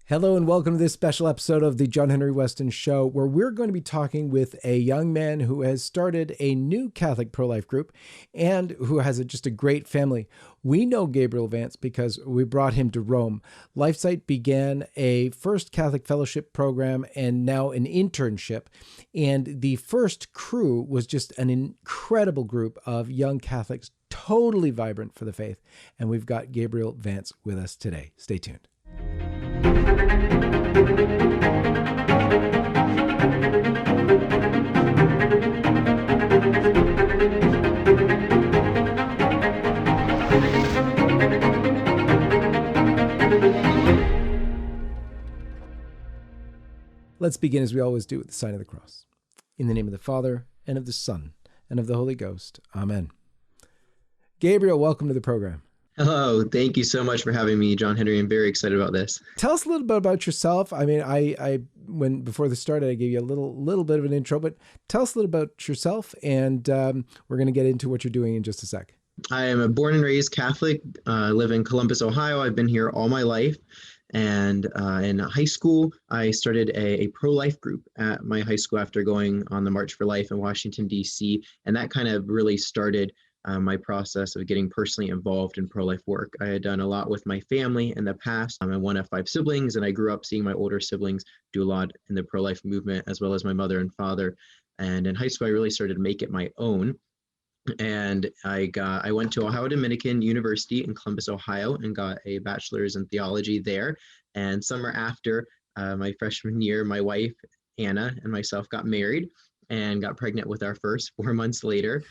Hello and welcome to this special episode of the John Henry Weston Show, where we're going to be talking with a young man who has started a new Catholic pro-life group and who has just a great family. We know Gabriel Vance because we brought him to Rome. LifeSite began a first Catholic fellowship program and now an internship. And the first crew was just an incredible group of young Catholics, totally vibrant for the faith. And we've got Gabriel Vance with us today. Stay tuned. Let's begin as we always do with the sign of the cross. In the name of the Father, and of the Son, and of the Holy Ghost. Amen. Gabriel, welcome to the program. Hello, thank you so much for having me, John Henry. I'm very excited about this. Tell us a little bit about yourself. I mean, I when before this started, I gave you a little bit of an intro, but tell us a little about yourself, and we're going to get into what you're doing in just a sec. I am a born and raised Catholic. I live in Columbus, Ohio. I've been here all my life. And in high school, I started a pro-life group at my high school after going on the March for Life in Washington, D.C. And that kind of really started my process of getting personally involved in pro-life work. I had done a lot with my family in the past. I'm one of 5 siblings, and I grew up seeing my older siblings do a lot in the pro-life movement, as well as my mother and father. And in high school, I really started to make it my own. And I went to Ohio Dominican University in Columbus, Ohio, and got a bachelor's in theology there. And summer after my freshman year, my wife, Anna, and myself got married and got pregnant with our first 4 months later.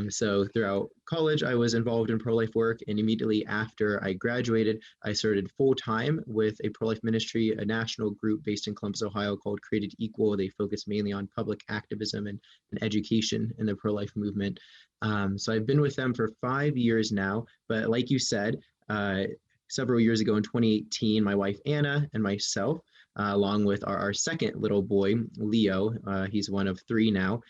So throughout college, I was involved in pro-life work, and immediately after I graduated, I started full-time with a pro-life ministry, a national group based in Columbus, Ohio called Created Equal. They focus mainly on public activism and education in the pro-life movement. So I've been with them for 5 years now, but like you said, several years ago in 2018, my wife Anna and myself, along with our second little boy, Leo, he's one of 3 now,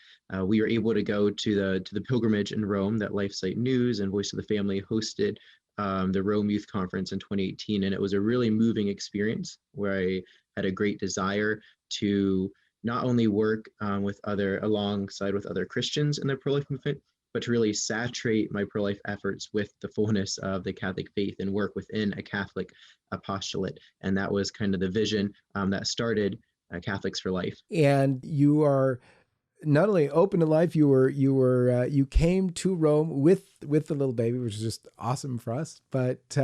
we were able to go to the pilgrimage in Rome that LifeSite News and Voice of the Family hosted, the Rome Youth Conference in 2018. And it was a really moving experience where I had a great desire to not only work alongside with other Christians in the pro-life movement, but to really saturate my pro-life efforts with the fullness of the Catholic faith and work within a Catholic apostolate. And that was kind of the vision that started Catholics for Life. And you are not only open to life, you came to Rome with the little baby, which is just awesome for us. But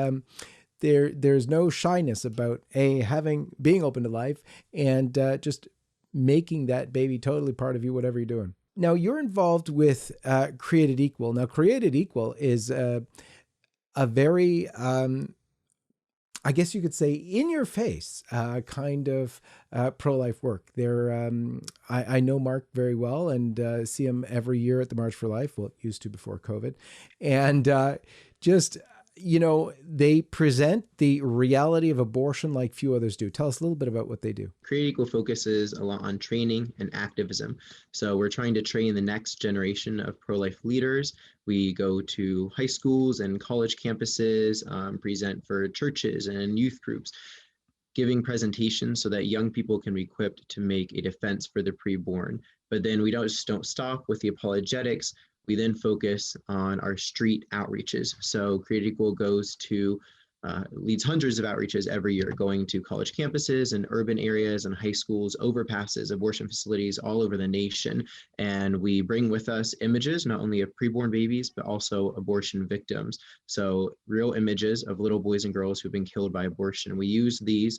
there's no shyness about being open to life and just making that baby totally part of you, whatever you're doing. Now, you're involved with Created Equal. Now, Created Equal is a very, I guess you could say, in-your-face kind of pro-life work. I know Mark very well and see him every year at the March for Life. Well, used to before COVID. And they present the reality of abortion like few others do. Tell us a little bit about what they do. Created Equal focuses a lot on training and activism. So we're trying to train the next generation of pro-life leaders. We go to high schools and college campuses, present for churches and youth groups, giving presentations so that young people can be equipped to make a defense for the preborn. But then we don't stop with the apologetics. We then focus on our street outreaches. So Created Equal goes to, leads hundreds of outreaches every year, going to college campuses and urban areas and high schools, overpasses, abortion facilities all over the nation. And we bring with us images, not only of preborn babies, but also abortion victims. So real images of little boys and girls who've been killed by abortion. We use these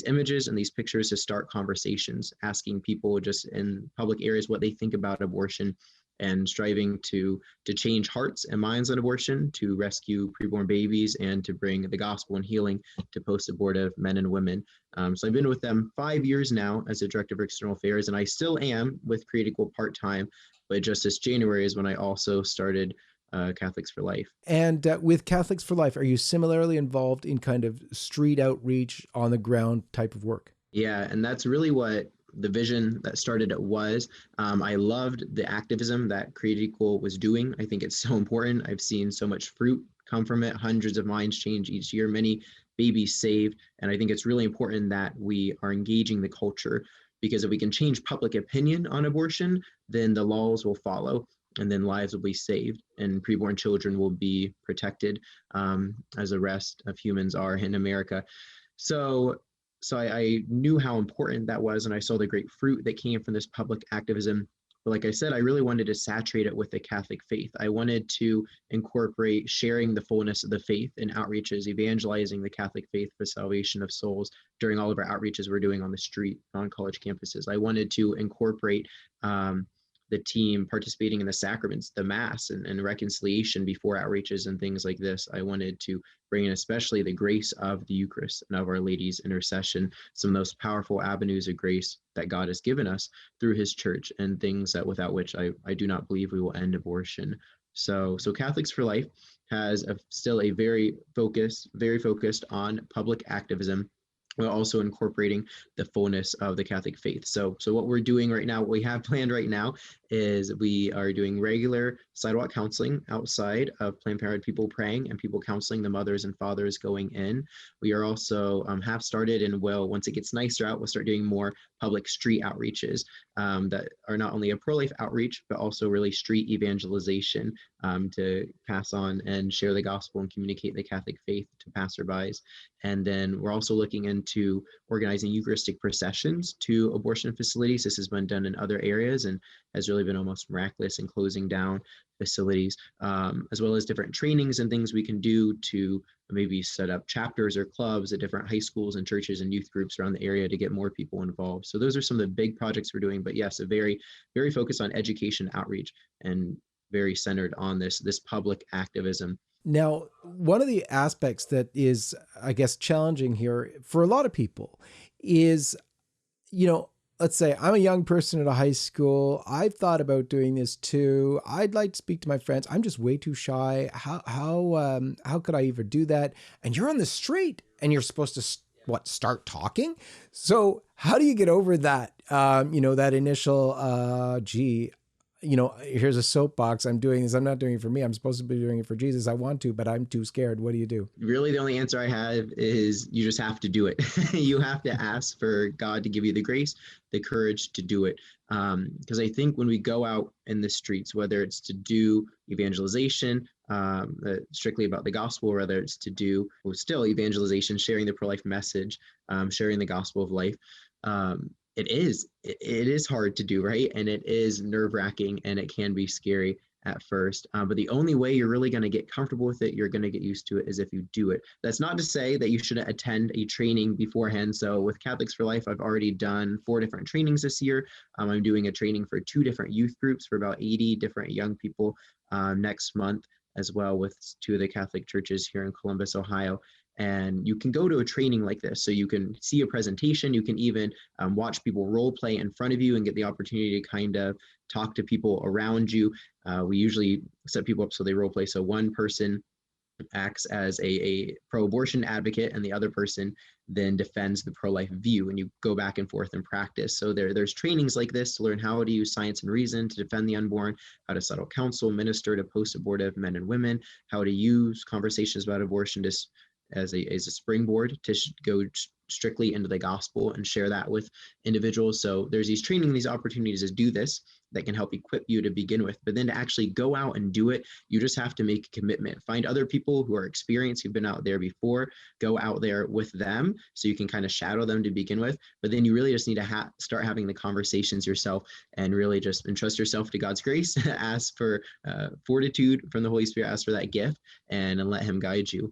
images and these pictures to start conversations, asking people just in public areas what they think about abortion, and striving to change hearts and minds on abortion, to rescue preborn babies, and to bring the gospel and healing to post-abortive men and women. So I've been with them 5 years now as a director of external affairs, and I still am with Created Equal part-time, but just this January is when I also started Catholics for Life. And with Catholics for Life, are you similarly involved in kind of street outreach, on the ground type of work? Yeah, and that's really what the vision that started it was. I loved the activism that Created Equal was doing. I think it's so important. I've seen so much fruit come from it, hundreds of minds change each year, many babies saved. And I think it's really important that we are engaging the culture, because if we can change public opinion on abortion, then the laws will follow, and then lives will be saved, and preborn children will be protected, as the rest of humans are in America. So, I knew how important that was, and I saw the great fruit that came from this public activism. But like I said, I really wanted to saturate it with the Catholic faith. I wanted to incorporate sharing the fullness of the faith in outreaches, evangelizing the Catholic faith for salvation of souls during all of our outreaches we're doing on the street, on college campuses. I wanted to incorporate the team participating in the sacraments, the Mass, and reconciliation before outreaches and things like this. I wanted to bring in especially the grace of the Eucharist and of Our Lady's intercession, some of those powerful avenues of grace that God has given us through His Church, and things that without which I do not believe we will end abortion. So Catholics for Life has still a very focused on public activism, while also incorporating the fullness of the Catholic faith. So what we're doing right now, what we have planned right now, is we are doing regular sidewalk counseling outside of Planned Parenthood, people praying and people counseling the mothers and fathers going in. We are also have started, and will, once it gets nicer out, we'll start doing more public street outreaches that are not only a pro-life outreach, but also really street evangelization, to pass on and share the gospel and communicate the Catholic faith to passerbys. And then we're also looking into organizing Eucharistic processions to abortion facilities. This has been done in other areas and has really been almost miraculous in closing down facilities, as well as different trainings and things we can do to maybe set up chapters or clubs at different high schools and churches and youth groups around the area to get more people involved. So those are some of the big projects we're doing. But yes, a very focused on education outreach, and very centered on this public activism. Now, one of the aspects that is, I guess, challenging here for a lot of people is, let's say I'm a young person at a high school. I've thought about doing this too. I'd like to speak to my friends. I'm just way too shy. How could I even do that? And you're on the street and you're supposed to start talking. So how do you get over that? That initial, here's a soapbox. I'm doing this. I'm not doing it for me. I'm supposed to be doing it for Jesus. I want to, but I'm too scared. What do you do? Really, the only answer I have is you just have to do it. You have to ask for God to give you the grace, the courage to do it. Because I think when we go out in the streets, whether it's to do evangelization, strictly about the gospel, whether it's to do still evangelization, sharing the pro-life message, sharing the gospel of life, it is hard to do, right? And it is nerve-wracking, and it can be scary at first. But the only way you're really going to get comfortable with it, you're going to get used to it, is if you do it. That's not to say that you shouldn't attend a training beforehand. So with Catholics for Life, I've already done 4 different trainings this year. I'm doing a training for 2 different youth groups for about 80 different young people next month, as well, with 2 of the Catholic churches here in Columbus, Ohio. And you can go to a training like this, so you can see a presentation. You can even watch people role play in front of you and get the opportunity to kind of talk to people around you. We usually set people up so they role play. So one person acts as a pro-abortion advocate, and the other person then defends the pro-life view, and you go back and forth in practice. So there's trainings like this to learn how to use science and reason to defend the unborn, how to settle counsel, minister to post-abortive men and women, how to use conversations about abortion as a springboard to go strictly into the gospel and share that with individuals. So there's these training, these opportunities to do this that can help equip you to begin with. But then to actually go out and do it, you just have to make a commitment. Find other people who are experienced, who've been out there before, go out there with them so you can kind of shadow them to begin with. But then you really just need to start having the conversations yourself, and really just entrust yourself to God's grace, ask for fortitude from the Holy Spirit, ask for that gift, and let Him guide you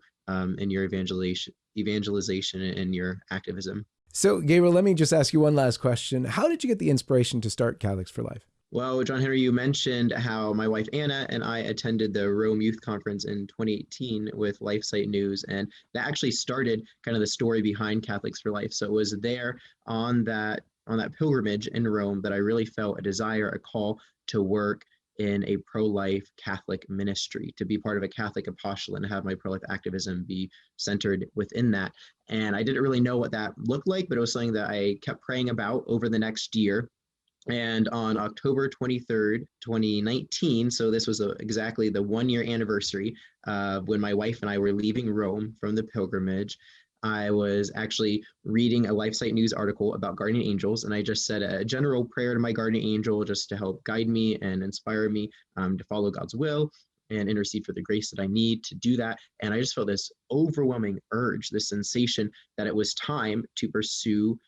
in your evangelization and your activism. So, Gabriel, let me just ask you one last question. How did you get the inspiration to start Catholics for Life? Well, John Henry, you mentioned how my wife Anna and I attended the Rome Youth Conference in 2018 with LifeSite News, and that actually started kind of the story behind Catholics for Life. So it was there on that pilgrimage in Rome that I really felt a desire, a call to work in a pro-life Catholic ministry, to be part of a Catholic apostolate and have my pro-life activism be centered within that. And I didn't really know what that looked like, but it was something that I kept praying about over the next year. And on October 23rd, 2019, so this was exactly the 1-year anniversary of when my wife and I were leaving Rome from the pilgrimage, I was actually reading a LifeSite News article about guardian angels, and I just said a general prayer to my guardian angel just to help guide me and inspire me to follow God's will and intercede for the grace that I need to do that. And I just felt this overwhelming urge, this sensation that it was time to pursue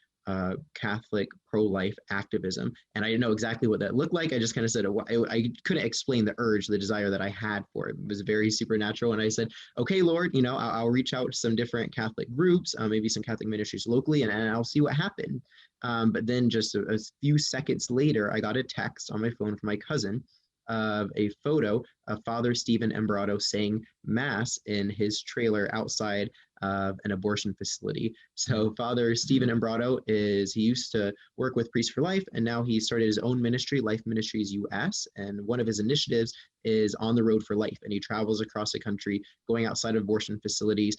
Catholic pro-life activism. And I didn't know exactly what that looked like. I just kind of said, I couldn't explain the urge, the desire that I had for it. It was very supernatural. And I said, okay, Lord, I'll reach out to some different Catholic groups, maybe some Catholic ministries locally, and I'll see what happened. But then just a few seconds later, I got a text on my phone from my cousin of a photo of Father Stephen Embrato saying Mass in his trailer outside of an abortion facility. So Father Stephen Embrato he used to work with Priests for Life, and now he started his own ministry, Life Ministries US. And one of his initiatives is On the Road for Life. And he travels across the country, going outside of abortion facilities,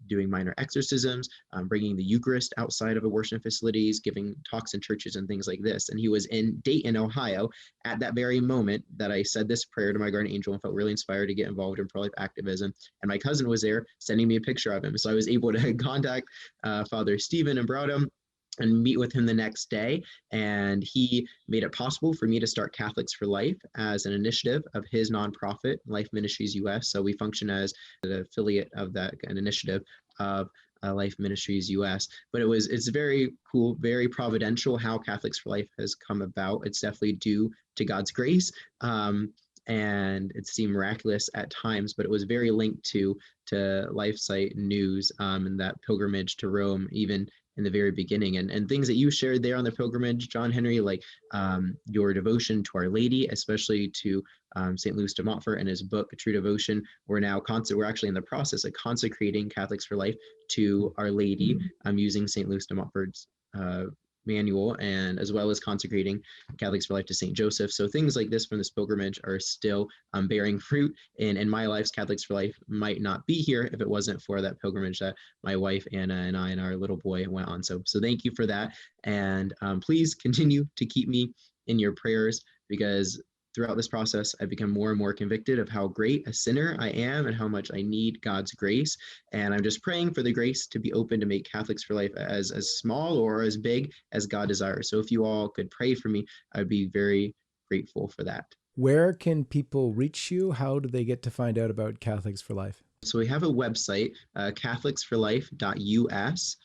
doing minor exorcisms, bringing the Eucharist outside of abortion facilities, giving talks in churches and things like this. And he was in Dayton, Ohio, at that very moment that I said this prayer to my guardian angel and felt really inspired to get involved in pro-life activism. And my cousin was there sending me a picture of him. So I was able to contact Father Stephen Embrato and meet with him the next day. And he made it possible for me to start Catholics for Life as an initiative of his nonprofit, Life Ministries US. So we function as an affiliate of an initiative of Life Ministries US. But it's very cool, very providential how Catholics for Life has come about. It's definitely due to God's grace. And it seemed miraculous at times, but it was very linked to LifeSite News and that pilgrimage to Rome, even in the very beginning, and things that you shared there on the pilgrimage, John Henry, like your devotion to Our Lady, especially to St. Louis de Montfort and his book, True Devotion. We're actually in the process of consecrating Catholics for Life to Our Lady, using St. Louis de Montfort's manual, and as well as consecrating Catholics for Life to St. Joseph. So things like this from this pilgrimage are still bearing fruit in my life's Catholics for Life might not be here if it wasn't for that pilgrimage that my wife Anna and I and our little boy went on. So thank you for that. And please continue to keep me in your prayers, because throughout this process, I've become more and more convicted of how great a sinner I am and how much I need God's grace. And I'm just praying for the grace to be open to make Catholics for Life as small or as big as God desires. So if you all could pray for me, I'd be very grateful for that. Where can people reach you? How do they get to find out about Catholics for Life? So we have a website, catholicsforlife.us.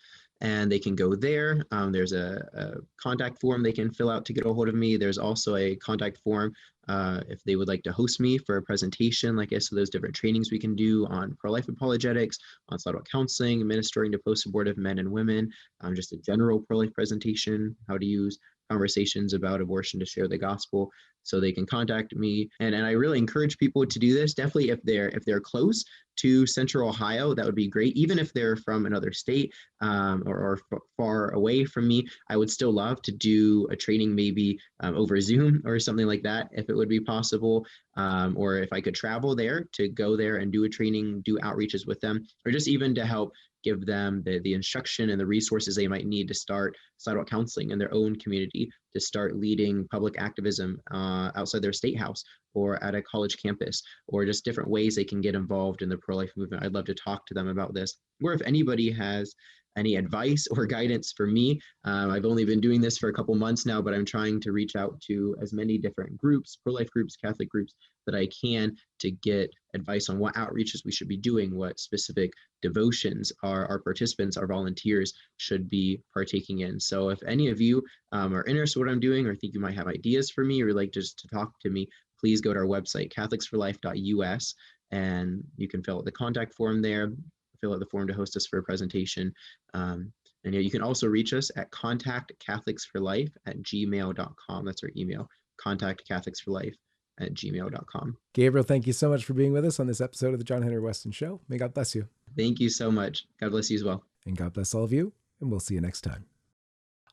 And they can go there. There's a contact form they can fill out to get a hold of me. There's also a contact form if they would like to host me for a presentation, like I said, those different trainings we can do on pro-life apologetics, on slaughter counseling, ministering to post-abortive men and women, just a general pro-life presentation, how to use conversations about abortion to share the gospel. So they can contact me, and I really encourage people to do this. Definitely, if they're close to Central Ohio, that would be great. Even if they're from another state or far away from me, I would still love to do a training, maybe over Zoom or something like that, if it would be possible, or if I could travel there to go there and do a training, do outreaches with them, or just even to help give them the instruction and the resources they might need to start sidewalk counseling in their own community, to start leading public activism outside their state house or at a college campus, or just different ways they can get involved in the pro-life movement. I'd love to talk to them about this. Or if anybody has any advice or guidance for me, I've only been doing this for a couple months now, but I'm trying to reach out to as many different groups, pro-life groups, Catholic groups, that I can to get advice on what outreaches we should be doing, what specific devotions our participants, our volunteers should be partaking in. So if any of you are interested in what I'm doing, or think you might have ideas for me, or like just to talk to me, please go to our website, catholicsforlife.us, and you can fill out the contact form there, fill out the form to host us for a presentation. And yeah, you can also reach us at contactcatholicsforlife@gmail.com. That's our email, contactcatholicsforlife@gmail.com. Gabriel, thank you so much for being with us on this episode of the John Henry Weston Show. May God bless you. Thank you so much. God bless you as well. And God bless all of you, and we'll see you next time.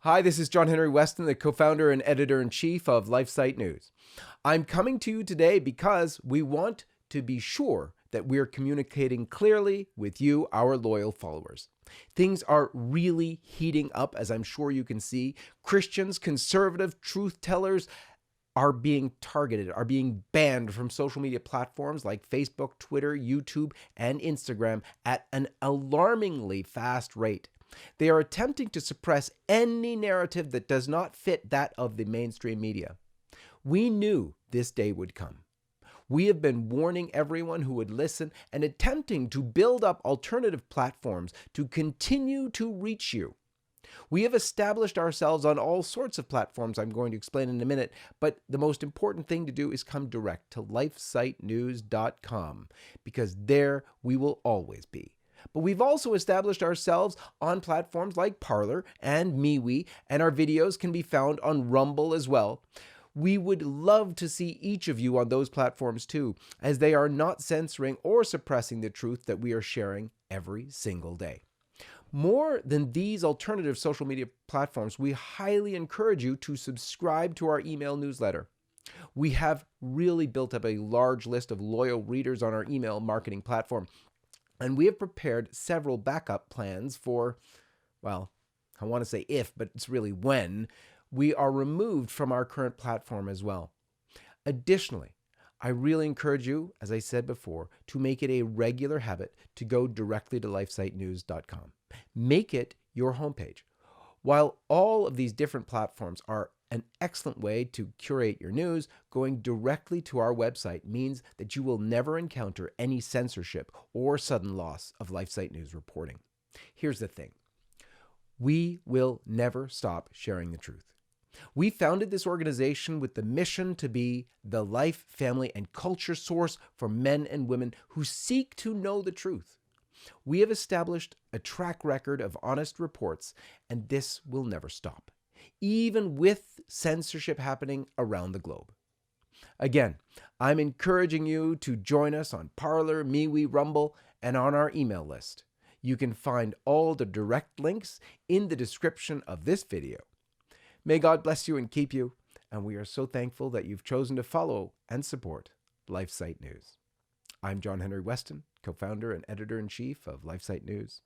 Hi, this is John Henry Weston, the co-founder and editor-in-chief of LifeSite News. I'm coming to you today because we want to be sure that we're communicating clearly with you, our loyal followers. Things are really heating up, as I'm sure you can see. Christians, conservative truth tellers, are being targeted, are being banned from social media platforms like Facebook, Twitter, YouTube, and Instagram at an alarmingly fast rate. They are attempting to suppress any narrative that does not fit that of the mainstream media. We knew this day would come. We have been warning everyone who would listen and attempting to build up alternative platforms to continue to reach you. We have established ourselves on all sorts of platforms I'm going to explain in a minute, but the most important thing to do is come direct to lifesitenews.com, because there we will always be. But we've also established ourselves on platforms like Parler and MeWe, and our videos can be found on Rumble as well. We would love to see each of you on those platforms too, as they are not censoring or suppressing the truth that we are sharing every single day. More than these alternative social media platforms, we highly encourage you to subscribe to our email newsletter. We have really built up a large list of loyal readers on our email marketing platform, and we have prepared several backup plans for, well, I want to say if, but it's really when, we are removed from our current platform as well. Additionally, I really encourage you, as I said before, to make it a regular habit to go directly to lifesitenews.com. Make it your homepage. While all of these different platforms are an excellent way to curate your news, going directly to our website means that you will never encounter any censorship or sudden loss of LifeSite News reporting. Here's the thing. We will never stop sharing the truth. We founded this organization with the mission to be the life, family, and culture source for men and women who seek to know the truth. We have established a track record of honest reports, and this will never stop, even with censorship happening around the globe. Again, I'm encouraging you to join us on Parler, MeWe, Rumble, and on our email list. You can find all the direct links in the description of this video. May God bless you and keep you, and we are so thankful that you've chosen to follow and support LifeSite News. I'm John Henry Weston, co-founder and editor-in-chief of LifeSite News.